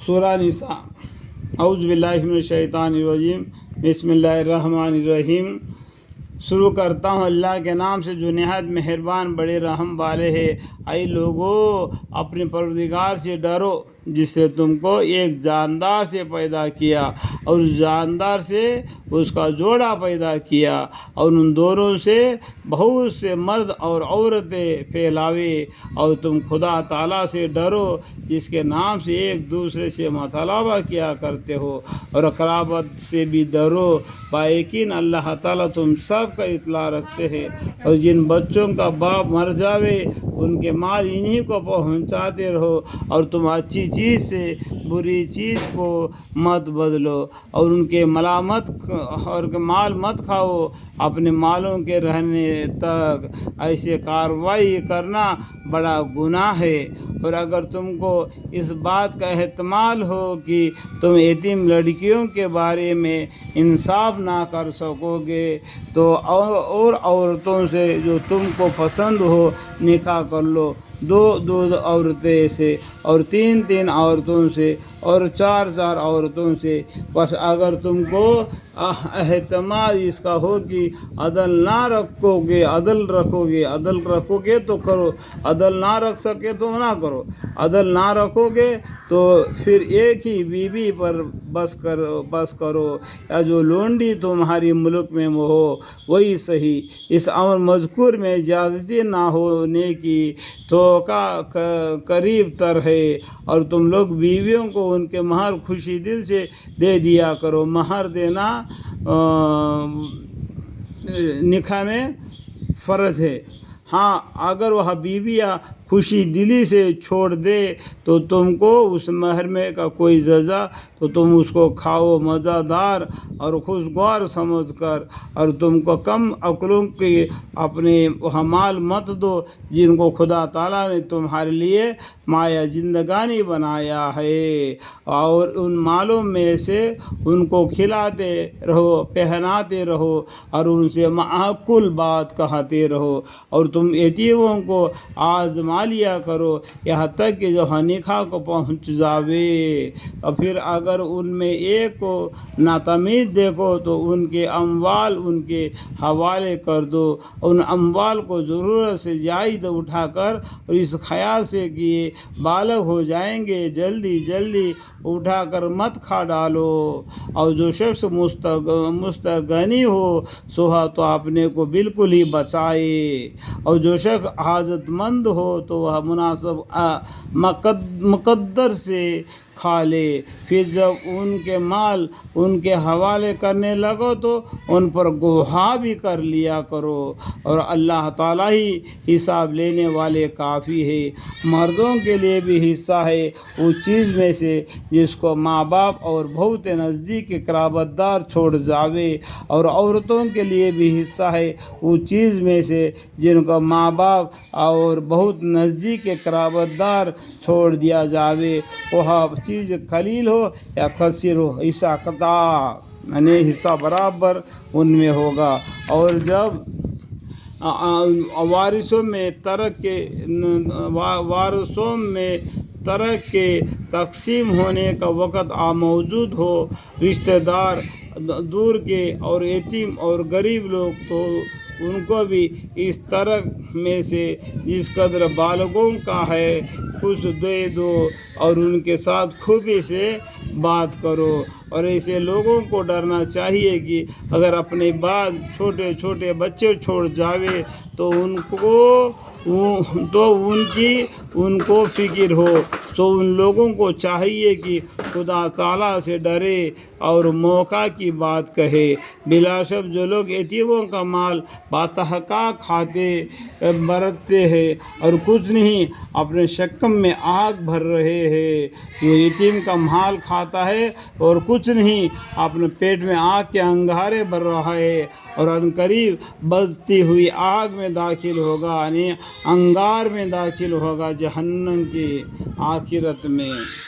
سورہ نساء۔ اعوذ باللہ من الشیطان الرجیم، بسم اللہ الرحمن الرحیم۔ شروع کرتا ہوں اللہ کے نام سے جو نہایت مہربان بڑے رحم والے ہے۔ اے لوگو، اپنے پروردگار سے ڈرو جس نے تم کو ایک جاندار سے پیدا کیا اور اس جاندار سے اس کا جوڑا پیدا کیا اور ان دونوں سے بہت سے مرد اور عورتیں پھیلاوے، اور تم خدا تعالیٰ سے ڈرو جس کے نام سے ایک دوسرے سے مطالبہ کیا کرتے ہو، اور قرابت سے بھی ڈرو، یقین اللہ تعالیٰ تم سب کا اطلاع رکھتے ہیں۔ اور جن بچوں کا باپ مر جاوے ان کے مال انہی کو پہنچاتے رہو، اور تم اچھی چیز سے بری چیز کو مت بدلو، اور ان کے ملامت اور مال مت کھاؤ اپنے مالوں کے رہنے تک، ایسے کارروائی کرنا بڑا گناہ ہے۔ اور اگر تم کو اس بات کا احتمال ہو کہ تم یتیم لڑکیوں کے بارے میں انصاف نہ کر سکو گے تو اور عورتوں سے جو تم کو پسند ہو نکاح کر لو، دو عورتیں سے، اور تین عورتوں سے، اور چار عورتوں سے۔ بس اگر تم کو احتمال اس کا ہو کہ عدل رکھو گے تو کرو، عدل نہ رکھ سکے تو نہ کرو۔ عدل نہ رکھو گے تو پھر ایک ہی بیوی پر بس کرو، یا جو لونڈی تمہاری ملک میں ہو وہی صحیح۔ اس امر مذکور میں زیادتی نہ ہونے کی توقع قریب تر ہے، اور تم لوگ بیویوں کو ان کے مہر خوشی دل سے دے دیا کرو۔ مہر دینا نکاح میں فرض ہے۔ ہاں، اگر وہ بیویاں خوشی دلی سے چھوڑ دے تو تم کو اس مہر میں کا کوئی جزا، تو تم اس کو کھاؤ مزہ دار اور خوشگوار سمجھ کر، اور تم کو کم عقلوں کے اپنے مال مت دو جن کو خدا تعالیٰ نے تمہارے لیے مایا زندگانی بنایا ہے، اور ان مالوں میں سے ان کو کھلاتے رہو، پہناتے رہو، اور ان سے معقول بات کہتے رہو، اور تم یتیموں کو آزما لیا کرو یہاں تک کہ جب نکاح کو پہنچ جاوے۔ اور پھر اگر ان میں ایک کو ناتمیز دیکھو تو ان کے اموال ان کے حوالے کر دو، ان اموال کو ضرورت سے زائد اٹھا کر، اور اس خیال سے کہ یہ بالغ ہو جائیں گے جلدی اٹھا کر مت کھا ڈالو۔ اور جو شخص مستغنی ہو سو تو اپنے کو بالکل ہی بچائے، اور جو شخص حاجت مند ہو تو وہ مناسب مقدر سے کھا لے۔ پھر جب ان کے مال ان کے حوالے کرنے لگو تو ان پر گواہ بھی کر لیا کرو، اور اللہ تعالیٰ ہی حساب لینے والے کافی ہے۔ مردوں کے لیے بھی حصہ ہے اس چیز میں سے جس کو ماں باپ اور بہت نزدیک قرابت دار چھوڑ جاوے، اور عورتوں کے لیے بھی حصہ ہے اس چیز میں سے جن کو ماں باپ اور بہت نزدیک قرابت دار چھوڑ دیا جاوے، وہ چیز قلیل ہو یا کثیر ہو، حصہ قطع یعنی حصہ برابر ان میں ہوگا۔ اور جب وارثوں میں ترک کے تقسیم ہونے کا وقت موجود ہو، رشتہ دار دور کے اور یتیم اور غریب لوگ، تو ان کو بھی اس ترک میں سے جس قدر بالغوں کا ہے کچھ دے دو، اور ان کے ساتھ خوبی سے بات کرو۔ اور ایسے لوگوں کو ڈرنا چاہیے کہ اگر اپنے بعد چھوٹے بچے چھوڑ جاوے تو ان کو فکر ہو، تو ان لوگوں کو چاہیے کہ خدا تعالیٰ سے ڈرے اور موقع کی بات کہے۔ بلا شک جو لوگ یتیموں کا مال باتحقاق کھاتے برتتے ہیں اور کچھ نہیں اپنے شکم میں آگ بھر رہے ہیں، وہ یتیم کا مال کھاتا ہے اور کچھ نہیں اپنے پیٹ میں آگ کے انگارے بھر رہا ہے، اور عنقریب بجھتی ہوئی آگ میں داخل ہوگا، یعنی انگار میں داخل ہوگا جہنم کی آخرت میں۔